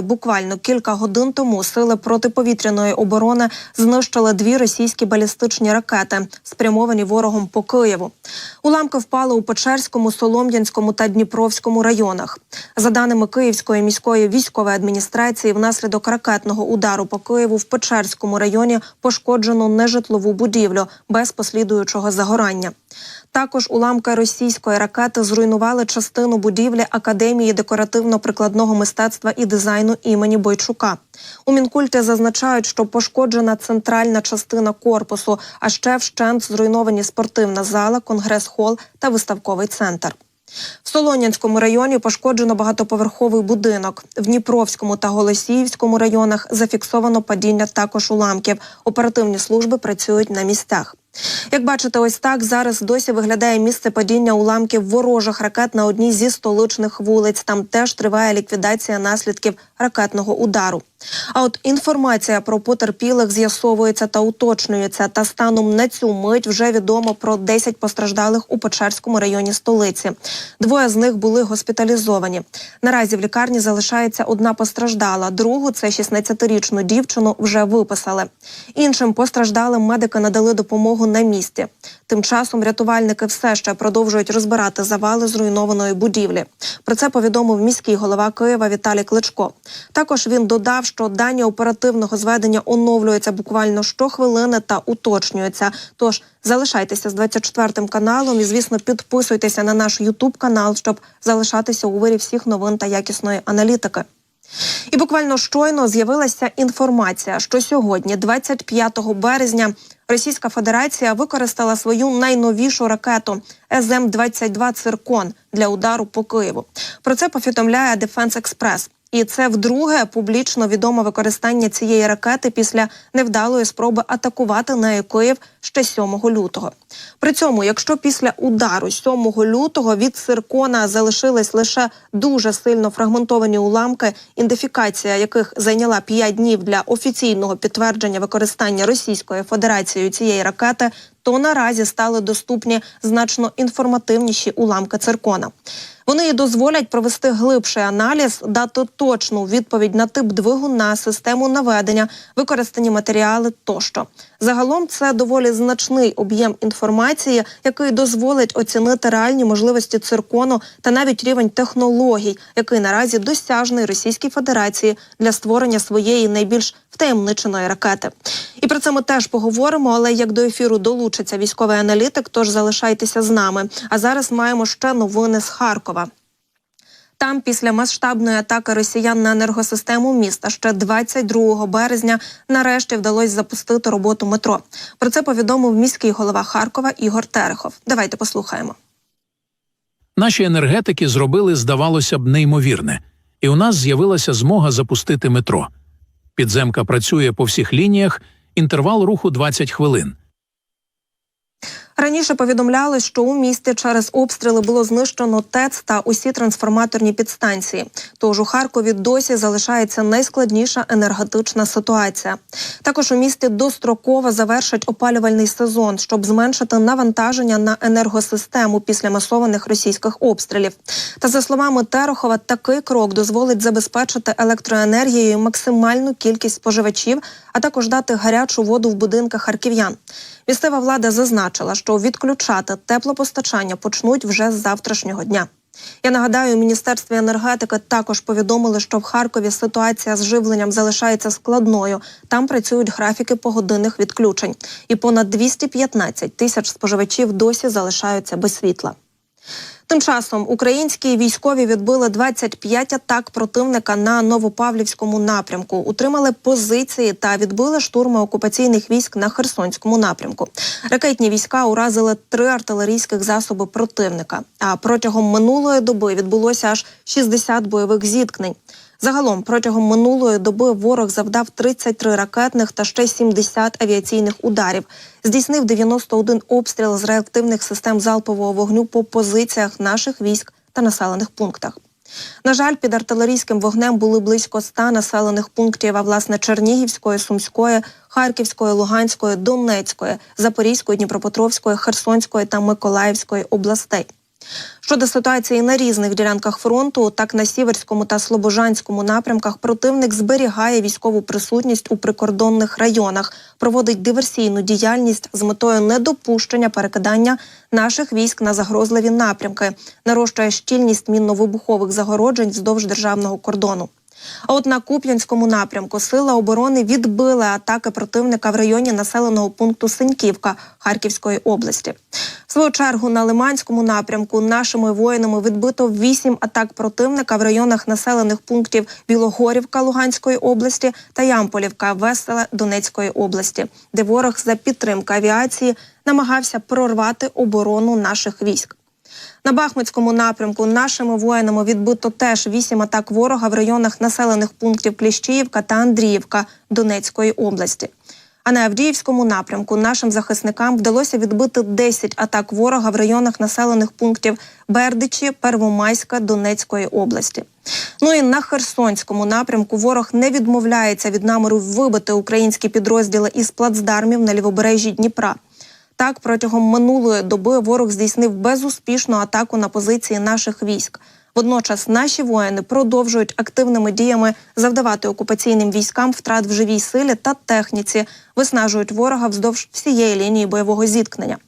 буквально кілька годин тому сили протиповітряної оборони знищили 2 російські балістичні ракети, спрямовані ворогом по Києву. Уламки впали у Печерському, Солом'янському та Дніпровському районах. За даними Київської міської військової адміністрації, внаслідок ракетного удару по Києву в Печерському районі пошкоджено нежитлову будівлю без послідуючого загорання. Також уламки російської ракети зруйнували частину будівлі Академії декоративно-прикладного мистецтва і дизайну імені Бойчука. У Мінкульті зазначають, що пошкоджена центральна частина корпусу, а ще вщент зруйновані спортивна зала, конгрес-хол та виставковий центр. В Солон'янському районі пошкоджено багатоповерховий будинок. В Дніпровському та Голосіївському районах зафіксовано падіння також уламків. Оперативні служби працюють на місцях. Як бачите, ось так зараз досі виглядає місце падіння уламків ворожих ракет на одній зі столичних вулиць. Там теж триває ліквідація наслідків ракетного удару. А от інформація про потерпілих з'ясовується та уточнюється. Та станом на цю мить вже відомо про 10 постраждалих у Печерському районі столиці. 2 з них були госпіталізовані. Наразі в лікарні залишається 1 постраждала. Другу, це 16-річну дівчину, вже виписали. Іншим постраждалим медики надали допомогу на місці. Тим часом рятувальники все ще продовжують розбирати завали зруйнованої будівлі. Про це повідомив міський голова Києва Віталій Кличко. Також він додав, що дані оперативного зведення оновлюються буквально щохвилини та уточнюються. Тож залишайтеся з 24 каналом і, звісно, підписуйтеся на наш YouTube-канал, щоб залишатися у вирі всіх новин та якісної аналітики. І буквально щойно з'явилася інформація, що сьогодні, 25 березня, Російська Федерація використала свою найновішу ракету СМ-22 «Циркон» для удару по Києву. Про це повідомляє Defense Express. І це вдруге публічно відоме використання цієї ракети після невдалої спроби атакувати нею Київ ще 7 лютого. При цьому, якщо після удару 7 лютого від «Циркона» залишились лише дуже сильно фрагментовані уламки, ідентифікація яких зайняла 5 днів для офіційного підтвердження використання Російською Федерацією цієї ракети, то наразі стали доступні значно інформативніші уламки «Циркона». Вони дозволять провести глибший аналіз, дати точну відповідь на тип двигуна, систему наведення, використані матеріали тощо. Загалом це доволі значний об'єм інформації, який дозволить оцінити реальні можливості «Циркону» та навіть рівень технологій, який наразі досяжний Російській Федерації для створення своєї найбільш втаємниченої ракети. І про це ми теж поговоримо, але як до ефіру долучиться військовий аналітик, тож залишайтеся з нами. А зараз маємо ще новини з Харкова. Там після масштабної атаки росіян на енергосистему міста ще 22 березня нарешті вдалося запустити роботу метро. Про це повідомив міський голова Харкова Ігор Терехов. Давайте послухаємо. Наші енергетики зробили, здавалося б, неймовірне. І у нас з'явилася змога запустити метро. Підземка працює по всіх лініях, інтервал руху 20 хвилин. Раніше повідомляли, що у місті через обстріли було знищено ТЕЦ та усі трансформаторні підстанції. Тож у Харкові досі залишається найскладніша енергетична ситуація. Також у місті достроково завершать опалювальний сезон, щоб зменшити навантаження на енергосистему після масованих російських обстрілів. Та за словами Терехова, такий крок дозволить забезпечити електроенергією максимальну кількість споживачів, а також дати гарячу воду в будинках харків'ян. Місцева влада зазначила, що відключати теплопостачання почнуть вже з завтрашнього дня. Я нагадаю, у Міністерстві енергетики також повідомили, що в Харкові ситуація з живленням залишається складною. Там працюють графіки погодинних відключень. І понад 215 тисяч споживачів досі залишаються без світла. Тим часом українські військові відбили 25 атак противника на Новопавлівському напрямку, утримали позиції та відбили штурми окупаційних військ на Херсонському напрямку. Ракетні війська уразили 3 артилерійських засоби противника, а протягом минулої доби відбулося аж 60 бойових зіткнень. Загалом протягом минулої доби ворог завдав 33 ракетних та ще 70 авіаційних ударів. Здійснив 91 обстріл з реактивних систем залпового вогню по позиціях наших військ та населених пунктах. На жаль, під артилерійським вогнем були близько 100 населених пунктів, а власне Чернігівської, Сумської, Харківської, Луганської, Донецької, Запорізької, Дніпропетровської, Херсонської та Миколаївської областей. Щодо ситуації на різних ділянках фронту, так на Сіверському та Слобожанському напрямках противник зберігає військову присутність у прикордонних районах, проводить диверсійну діяльність з метою недопущення перекидання наших військ на загрозливі напрямки, нарощує щільність мінно-вибухових загороджень вздовж державного кордону. А от на Куп'янському напрямку Сили оборони відбили атаки противника в районі населеного пункту Синьківка Харківської області. В свою чергу на Лиманському напрямку нашими воїнами відбито 8 атак противника в районах населених пунктів Білогорівка Луганської області та Ямполівка Веселе Донецької області, де ворог за підтримки авіації намагався прорвати оборону наших військ. На Бахмутському напрямку нашими воїнами відбито теж 8 атак ворога в районах населених пунктів Кліщіївка та Андріївка Донецької області. А на Авдіївському напрямку нашим захисникам вдалося відбити 10 атак ворога в районах населених пунктів Бердичі, Первомайська Донецької області. Ну і на Херсонському напрямку ворог не відмовляється від наміру вибити українські підрозділи із плацдармів на лівобережжі Дніпра. Так, протягом минулої доби ворог здійснив безуспішну атаку на позиції наших військ. Водночас наші воїни продовжують активними діями завдавати окупаційним військам втрат в живій силі та техніці, виснажують ворога вздовж всієї лінії бойового зіткнення.